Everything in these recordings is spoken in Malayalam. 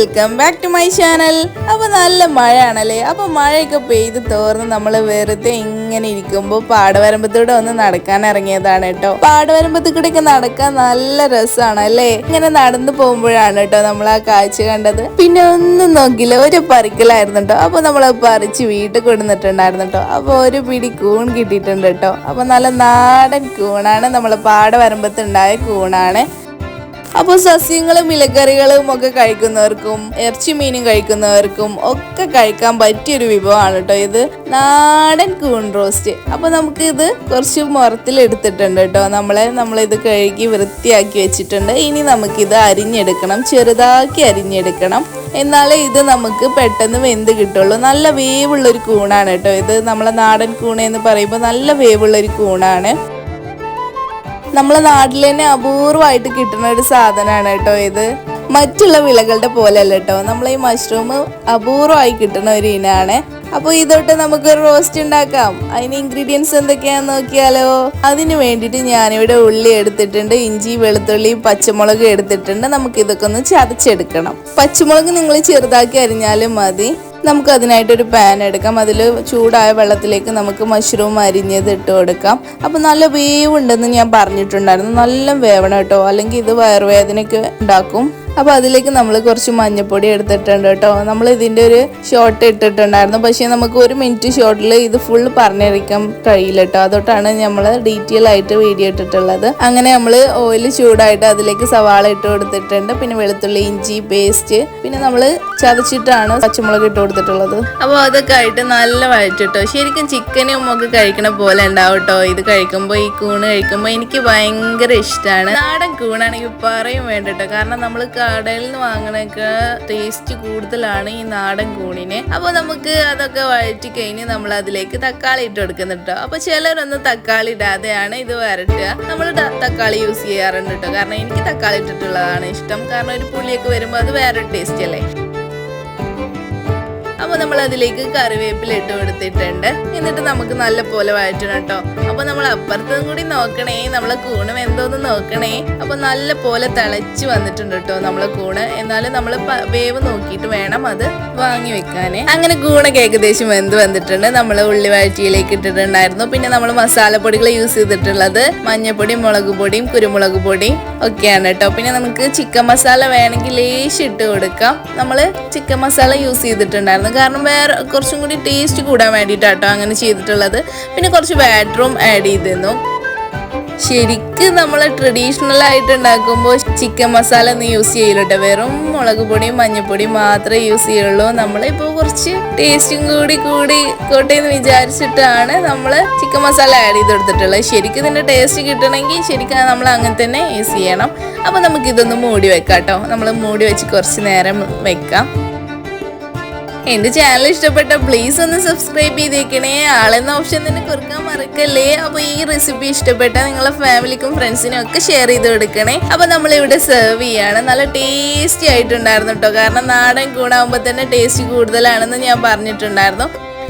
Welcome back to my channel. അപ്പോൾ നല്ല മഴയാണല്ലേ. അപ്പോൾ മഴയൊക്കെ പെയ്ത് തോർന്ന് നമ്മൾ വെറുതെ ഇങ്ങനെ ഇരിക്കുമ്പോൾ പാടവരമ്പത്തൂടെ ഒന്ന് നടക്കാൻ ഇറങ്ങിയതാണ് കേട്ടോ. പാടവരമ്പത്തിൽ കൂടെയൊക്കെ നടക്കാൻ നല്ല രസമാണ് അല്ലേ. ഇങ്ങനെ നടന്നു പോകുമ്പോഴാണ് കേട്ടോ നമ്മൾ ആ കാഴ്ച കണ്ടത്. പിന്നെ ഒന്നും നോക്കില്ല, ഒരു പറിക്കലായിരുന്നു കേട്ടോ. അപ്പോൾ നമ്മൾ പറിച്ച് വീട്ടിൽ കൊണ്ടുവന്നിട്ടുണ്ടായിരുന്നു കേട്ടോ. അപ്പോൾ ഒരു പിടി കൂൺ കിട്ടിയിട്ടുണ്ട് കേട്ടോ. അപ്പോൾ നല്ല നാടൻ കൂണാണ്, നമ്മളെ പാടവരമ്പത്തുണ്ടായ കൂണാണ്. അപ്പോൾ സസ്യങ്ങളും ഇലക്കറികളും ഒക്കെ കഴിക്കുന്നവർക്കും ഇറച്ചി മീനും കഴിക്കുന്നവർക്കും ഒക്കെ കഴിക്കാൻ പറ്റിയൊരു വിഭവമാണ് കേട്ടോ ഇത്, നാടൻ കൂൺ റോസ്റ്റ്. അപ്പോൾ നമുക്ക് ഇത് കുറച്ച് മുറത്തിലെടുത്തിട്ടുണ്ട് കേട്ടോ. നമ്മളിത് കഴുകി വൃത്തിയാക്കി വെച്ചിട്ടുണ്ട്. ഇനി നമുക്കിത് അരിഞ്ഞെടുക്കണം, ചെറുതാക്കി അരിഞ്ഞെടുക്കണം. എന്നാലേ ഇത് നമുക്ക് പെട്ടെന്ന് വെന്ത് കിട്ടുള്ളൂ. നല്ല വേവുള്ളൊരു കൂണാണ് കേട്ടോ ഇത്. നമ്മളെ നാടൻ കൂൺ എന്ന് പറയുമ്പോൾ നല്ല വേവുള്ളൊരു കൂണാണ്. നമ്മളെ നാട്ടിൽ തന്നെ അപൂർവമായിട്ട് കിട്ടുന്ന ഒരു സാധനമാണ് കേട്ടോ ഇത്. മറ്റുള്ള വിളകളുടെ പോലെ അല്ല കേട്ടോ, നമ്മളെ ഈ മഷ്റൂം അപൂർവമായി കിട്ടുന്ന ഒരു ഇനമാണ്. അപ്പോൾ ഇതൊട്ട് നമുക്കൊരു റോസ്റ്റ് ഉണ്ടാക്കാം. അതിന് ഇൻഗ്രീഡിയൻസ് എന്തൊക്കെയാണെന്ന് നോക്കിയാലോ. അതിന് വേണ്ടിയിട്ട് ഞാനിവിടെ ഉള്ളി എടുത്തിട്ടുണ്ട്, ഇഞ്ചി വെളുത്തുള്ളി പച്ചമുളക് എടുത്തിട്ടുണ്ട്. നമുക്ക് ഇതൊക്കെ ഒന്ന് ചതച്ചെടുക്കണം. പച്ചമുളക് നിങ്ങൾ ചെറുതാക്കി അരിഞ്ഞാലും മതി. നമുക്ക് അതിനായിട്ടൊരു പാൻ എടുക്കാം. അതിൽ ചൂടായ വെള്ളത്തിലേക്ക് നമുക്ക് മഷ്റൂം അരിഞ്ഞത് ഇട്ട് കൊടുക്കാം. അപ്പോൾ നല്ല വേവുണ്ടെന്ന് ഞാൻ പറഞ്ഞിട്ടുണ്ടായിരുന്നു, നല്ല വേവണം കേട്ടോ, അല്ലെങ്കിൽ ഇത് വയറുവേദനയൊക്കെ ഉണ്ടാക്കും. അപ്പോൾ അതിലേക്ക് നമ്മൾ കുറച്ച് മഞ്ഞൾപ്പൊടി എടുത്തിട്ടുണ്ട് കേട്ടോ. നമ്മൾ ഇതിൻ്റെ ഒരു ഷോർട്ട് ഇട്ടിട്ടുണ്ടായിരുന്നു, പക്ഷേ നമുക്ക് 1 മിനിറ്റ് ഷോർട്ടിൽ ഇത് ഫുള്ള് പറഞ്ഞിരിക്കാൻ കഴിയില്ല കേട്ടോ. അതോട്ടാണ് നമ്മൾ ഡീറ്റെയിൽ ആയിട്ട് വീഡിയോ ഇട്ടിട്ടുള്ളത്. അങ്ങനെ നമ്മൾ ഓയിൽ ചൂടായിട്ട് അതിലേക്ക് സവാള ഇട്ട് കൊടുത്തിട്ടുണ്ട്. പിന്നെ വെളുത്തുള്ളി ഇഞ്ചി പേസ്റ്റ്, പിന്നെ നമ്മൾ ചതച്ചിട്ടാണ് പച്ചമുളക് ഇട്ട് കൊടുത്തിട്ടുള്ളത്. അപ്പോൾ അതൊക്കെ ആയിട്ട് നല്ല വഴറ്റിട്ടോ. ശരിക്കും ചിക്കനും ഒക്കെ കഴിക്കണ പോലെ ഉണ്ടാവും കേട്ടോ ഇത് കഴിക്കുമ്പോൾ. ഈ കൂണ് കഴിക്കുമ്പോൾ എനിക്ക് ഭയങ്കര ഇഷ്ടമാണ്. നാടൻ കൂണാണെങ്കിൽ പറയും വേണ്ട കേട്ടോ, കാരണം നമ്മൾ കടയിൽ നിന്ന് വാങ്ങണൊക്കെ ടേസ്റ്റ് കൂടുതലാണ് ഈ നാടൻ കൂണിന്. അപ്പോൾ നമുക്ക് അതൊക്കെ വഴറ്റി കഴിഞ്ഞ് നമ്മൾ അതിലേക്ക് തക്കാളി ഇട്ട് കൊടുക്കുന്നുണ്ട് കേട്ടോ. അപ്പോൾ ചിലരൊന്നും തക്കാളി ഇടാതെയാണ് ഇത് വരട്ടുക. നമ്മൾ തക്കാളി യൂസ് ചെയ്യാറുണ്ട് കേട്ടോ, കാരണം എനിക്ക് തക്കാളി ഇട്ടിട്ടുള്ളതാണ് ഇഷ്ടം. കാരണം ഒരു പുളിയൊക്കെ വരുമ്പോൾ അത് വേറൊരു ടേസ്റ്റ് അല്ലേ. അപ്പോൾ നമ്മൾ അതിലേക്ക് കറിവേപ്പില ഇട്ട് കൊടുത്തിട്ടുണ്ട്. എന്നിട്ട് നമുക്ക് നല്ല പോലെ വഴറ്റണം കേട്ടോ. അപ്പോൾ നമ്മൾ അപ്പുറത്തും കൂടി നോക്കണേ, നമ്മളെ കൂണ് എന്തോന്ന് നോക്കണേ. അപ്പോൾ നല്ല പോലെ തിളച്ച് വന്നിട്ടുണ്ട് കേട്ടോ നമ്മളെ കൂണ്. എന്നാലും നമ്മൾ വേവ് നോക്കിയിട്ട് വേണം അത് വാങ്ങി വെക്കാനേ. അങ്ങനെ കൂണൊക്കെ ഏകദേശം വെന്ത് വന്നിട്ടുണ്ട്. നമ്മൾ ഉള്ളി വഴറ്റിയിലേക്ക് ഇട്ടിട്ടുണ്ടായിരുന്നു. പിന്നെ നമ്മൾ മസാലപ്പൊടികൾ യൂസ് ചെയ്തിട്ടുള്ളത് മഞ്ഞൾപ്പൊടിയും മുളക് പൊടിയും കുരുമുളക് പൊടിയും ഒക്കെയാണ് കേട്ടോ. പിന്നെ നമുക്ക് ചിക്കൻ മസാല വേണമെങ്കിൽ ലേശം ഇട്ട് കൊടുക്കാം. നമ്മൾ ചിക്കൻ മസാല യൂസ് ചെയ്തിട്ടുണ്ടായിരുന്നു, കാരണം വേറെ കുറച്ചും കൂടി ടേസ്റ്റ് കൂടാൻ വേണ്ടിയിട്ടാട്ടോ അങ്ങനെ ചെയ്തിട്ടുള്ളത്. പിന്നെ കുറച്ച് ബാറ്ററും ആഡ് ചെയ്തിരുന്നു. ശരിക്കും നമ്മൾ ട്രഡീഷണൽ ആയിട്ട് ഉണ്ടാക്കുമ്പോൾ ചിക്കൻ മസാല ഒന്നും യൂസ് ചെയ്യില്ല കേട്ടോ. വെറും മുളക് പൊടിയും മഞ്ഞൾപ്പൊടിയും മാത്രമേ യൂസ് ചെയ്യുള്ളൂ. നമ്മളിപ്പോൾ കുറച്ച് ടേസ്റ്റും കൂടി കോട്ടയെന്ന് വിചാരിച്ചിട്ടാണ് നമ്മൾ ചിക്കൻ മസാല ആഡ് ചെയ്ത് കൊടുത്തിട്ടുള്ളത്. ശരിക്കും ഇതിൻ്റെ ടേസ്റ്റ് കിട്ടണമെങ്കിൽ ശരിക്കും നമ്മൾ അങ്ങനെ തന്നെ യൂസ് ചെയ്യണം. അപ്പോൾ നമുക്കിതൊന്ന് മൂടി വെക്കാം കേട്ടോ. നമ്മൾ മൂടി വെച്ച് കുറച്ച് നേരം വെക്കാം. എൻ്റെ ചാനൽ ഇഷ്ടപ്പെട്ട പ്ലീസ് ഒന്ന് സബ്സ്ക്രൈബ് ചെയ്തേക്കണേ. ആളെന്ന ഓപ്ഷൻ തന്നെ കുറുക്കാൻ മറക്കല്ലേ. അപ്പോൾ ഈ റെസിപ്പി ഇഷ്ടപ്പെട്ടാൽ നിങ്ങളെ ഫാമിലിക്കും ഫ്രണ്ട്സിനും ഒക്കെ ഷെയർ ചെയ്ത് കൊടുക്കണേ. അപ്പോൾ നമ്മളിവിടെ സെർവ് ചെയ്യാണ്. നല്ല ടേസ്റ്റി ആയിട്ടുണ്ടായിരുന്നു കേട്ടോ, കാരണം നാടൻ കൂണാകുമ്പോൾ തന്നെ ടേസ്റ്റ് കൂടുതലാണെന്ന് ഞാൻ പറഞ്ഞിട്ടുണ്ടായിരുന്നു.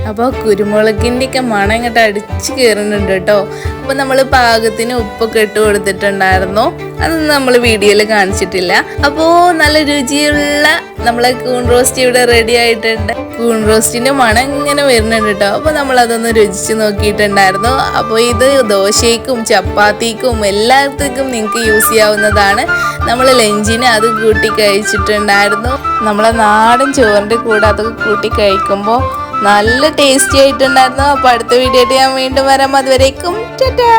അപ്പോൾ കുരുമുളകിൻ്റെയൊക്കെ മണം ഇങ്ങോട്ട് അടിച്ച് കയറുന്നുണ്ട് കേട്ടോ. അപ്പോൾ നമ്മൾ പാകത്തിന് ഉപ്പൊക്കെ ഇട്ട് കൊടുത്തിട്ടുണ്ടായിരുന്നു, അതൊന്നും നമ്മൾ വീഡിയോയിൽ കാണിച്ചിട്ടില്ല. അപ്പോൾ നല്ല രുചിയുള്ള നമ്മളെ കൂൺ റോസ്റ്റ് ഇവിടെ റെഡി ആയിട്ടുണ്ട്. കൂൺ റോസ്റ്റിൻ്റെ മണം ഇങ്ങനെ വരുന്നുണ്ട് കേട്ടോ. അപ്പോൾ നമ്മളതൊന്ന് രുചിച്ച് നോക്കിയിട്ടുണ്ടായിരുന്നു. അപ്പോൾ ഇത് ദോശയ്ക്കും ചപ്പാത്തിക്കും എല്ലാത്തിനും നിങ്ങൾക്ക് യൂസ് ചെയ്യാവുന്നതാണ്. നമ്മൾ ലഞ്ചിന് അത് കൂട്ടി കഴിച്ചിട്ടുണ്ടായിരുന്നു. നമ്മളെ നാടൻ ചോറിൻ്റെ കൂടെ അതൊക്കെ കൂട്ടി കഴിക്കുമ്പോൾ നല്ല ടേസ്റ്റി ആയിട്ടുണ്ടായിരുന്നു. അപ്പോൾ അടുത്ത വീഡിയോ ആയിട്ട് ഞാൻ വീണ്ടും വരാം. അതുവരേക്കും ടാറ്റാ.